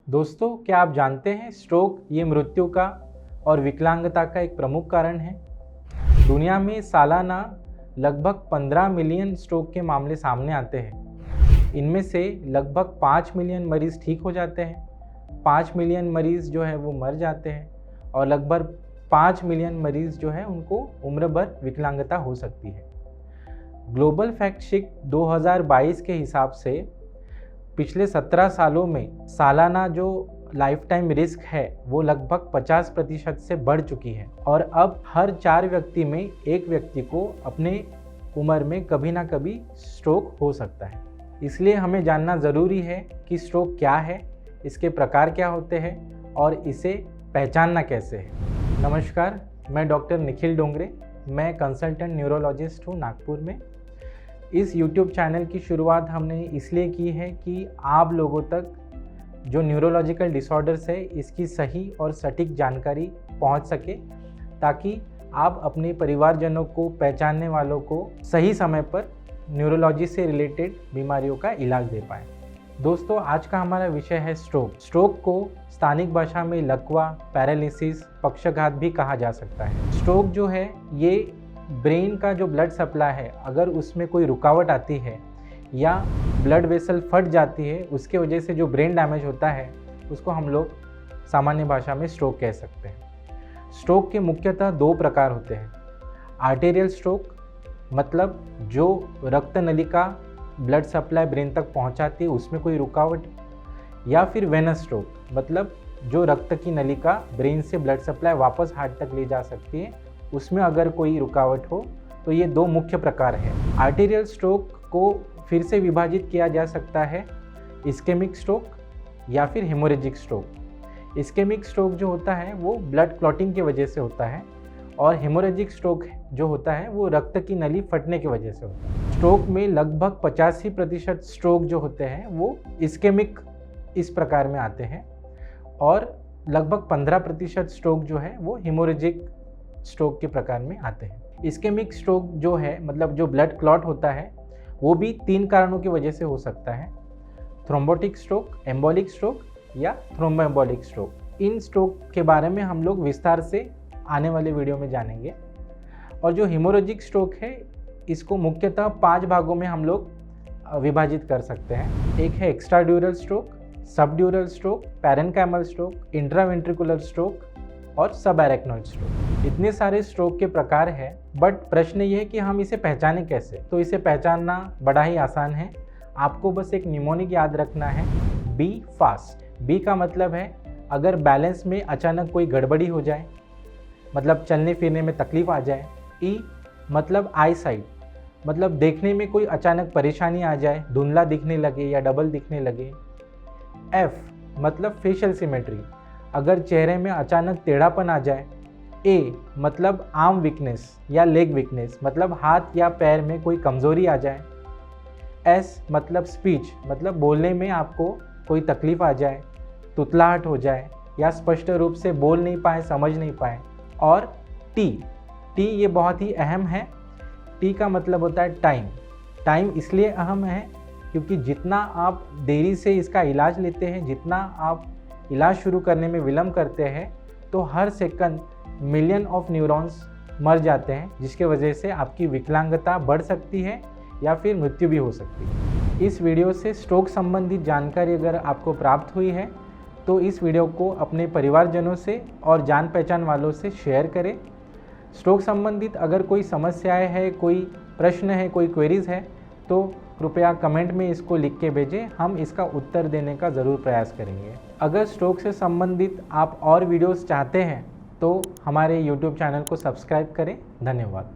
दोस्तों, क्या आप जानते हैं स्ट्रोक ये मृत्यु का और विकलांगता का एक प्रमुख कारण है। दुनिया में सालाना लगभग 15 मिलियन स्ट्रोक के मामले सामने आते हैं। इनमें से लगभग 5 मिलियन मरीज़ ठीक हो जाते हैं, 5 मिलियन मरीज़ जो है वो मर जाते हैं और लगभग 5 मिलियन मरीज़ जो है उनको उम्र भर विकलांगता हो सकती है। ग्लोबल फैक्ट शीट 2022 के हिसाब से पिछले 17 सालों में सालाना जो लाइफ टाइम रिस्क है वो लगभग 50% से बढ़ चुकी है और अब हर 4 व्यक्ति में एक व्यक्ति को अपने उम्र में कभी ना कभी स्ट्रोक हो सकता है। इसलिए हमें जानना ज़रूरी है कि स्ट्रोक क्या है, इसके प्रकार क्या होते हैं और इसे पहचानना कैसे है। नमस्कार, मैं डॉक्टर निखिल डोंगरे, मैं कंसल्टेंट न्यूरोलॉजिस्ट हूँ नागपुर में। इस YouTube चैनल की शुरुआत हमने इसलिए की है कि आप लोगों तक जो न्यूरोलॉजिकल डिसऑर्डर्स है इसकी सही और सटीक जानकारी पहुंच सके, ताकि आप अपने परिवारजनों को, पहचानने वालों को सही समय पर न्यूरोलॉजी से रिलेटेड बीमारियों का इलाज दे पाएँ। दोस्तों, आज का हमारा विषय है स्ट्रोक। स्ट्रोक को स्थानिक भाषा में लकवा, पैरालिसिस, पक्षाघात भी कहा जा सकता है। स्ट्रोक जो है ये ब्रेन का जो ब्लड सप्लाई है, अगर उसमें कोई रुकावट आती है या ब्लड वेसल फट जाती है, उसके वजह से जो ब्रेन डैमेज होता है उसको हम लोग सामान्य भाषा में स्ट्रोक कह सकते हैं। स्ट्रोक के मुख्यतः 2 प्रकार होते हैं। आर्टेरियल स्ट्रोक मतलब जो रक्त नलिका ब्लड सप्लाई ब्रेन तक पहुंचाती है उसमें कोई रुकावट, या फिर वेनस स्ट्रोक मतलब जो रक्त की नलिका ब्रेन से ब्लड सप्लाई वापस हार्ट तक ले जा सकती है, उसमें अगर कोई रुकावट हो तो ये 2 मुख्य प्रकार हैं। आर्टेरियल स्ट्रोक को फिर से विभाजित किया जा सकता है इस्केमिक स्ट्रोक या फिर हेमोरेजिक स्ट्रोक। इस्केमिक स्ट्रोक जो होता है वो ब्लड क्लॉटिंग की वजह से होता है और हेमोरेजिक स्ट्रोक जो होता है वो रक्त की नली फटने की वजह से होता है। स्ट्रोक में लगभग 85% स्ट्रोक जो होते हैं वो इस्केमिक इस प्रकार में आते हैं और लगभग 15% स्ट्रोक जो है वो हेमोरेजिक स्ट्रोक के प्रकार में आते हैं। इस्केमिक स्ट्रोक जो है मतलब जो ब्लड क्लॉट होता है वो भी 3 कारणों की वजह से हो सकता है: थ्रोम्बोटिक स्ट्रोक, एम्बोलिक स्ट्रोक या थ्रोम्बोएम्बोलिक स्ट्रोक। इन स्ट्रोक के बारे में हम लोग विस्तार से आने वाले वीडियो में जानेंगे। और जो हेमोरेजिक स्ट्रोक है इसको मुख्यतः 5 भागों में हम लोग विभाजित कर सकते हैं। एक है extradural stroke, subdural stroke, parenchymal stroke, intraventricular stroke और सब एरेक्नोइड स्ट्रोक। इतने सारे स्ट्रोक के प्रकार हैं, बट प्रश्न ये है कि हम इसे पहचानें कैसे। तो इसे पहचानना बड़ा ही आसान है। आपको बस एक निमोनिक याद रखना है, बी फास्ट। बी का मतलब है अगर बैलेंस में अचानक कोई गड़बड़ी हो जाए, मतलब चलने फिरने में तकलीफ आ जाए। ई मतलब आई साइट, मतलब देखने में कोई अचानक परेशानी आ जाए, धुंधला दिखने लगे या डबल दिखने लगे। एफ मतलब फेशियल सिमेट्री, अगर चेहरे में अचानक टेढ़ापन आ जाए। ए मतलब आर्म वीकनेस या लेग वीकनेस, मतलब हाथ या पैर में कोई कमज़ोरी आ जाए। एस मतलब स्पीच, मतलब बोलने में आपको कोई तकलीफ़ आ जाए, तुतलाहट हो जाए या स्पष्ट रूप से बोल नहीं पाए, समझ नहीं पाए। और टी ये बहुत ही अहम है। टी का मतलब होता है टाइम। टाइम इसलिए अहम है क्योंकि जितना आप देरी से इसका इलाज लेते हैं, जितना आप इलाज शुरू करने में विलम्ब करते हैं, तो हर सेकंड मिलियन ऑफ न्यूरॉन्स मर जाते हैं, जिसके वजह से आपकी विकलांगता बढ़ सकती है या फिर मृत्यु भी हो सकती है। इस वीडियो से स्ट्रोक संबंधित जानकारी अगर आपको प्राप्त हुई है तो इस वीडियो को अपने परिवारजनों से और जान पहचान वालों से शेयर करें। स्ट्रोक संबंधित अगर कोई समस्याएं है, कोई प्रश्न है, कोई क्वेरीज़ है तो कृपया कमेंट में इसको लिख के भेजें, हम इसका उत्तर देने का ज़रूर प्रयास करेंगे। अगर स्ट्रोक से संबंधित आप और वीडियोस चाहते हैं तो हमारे YouTube चैनल को सब्सक्राइब करें। धन्यवाद।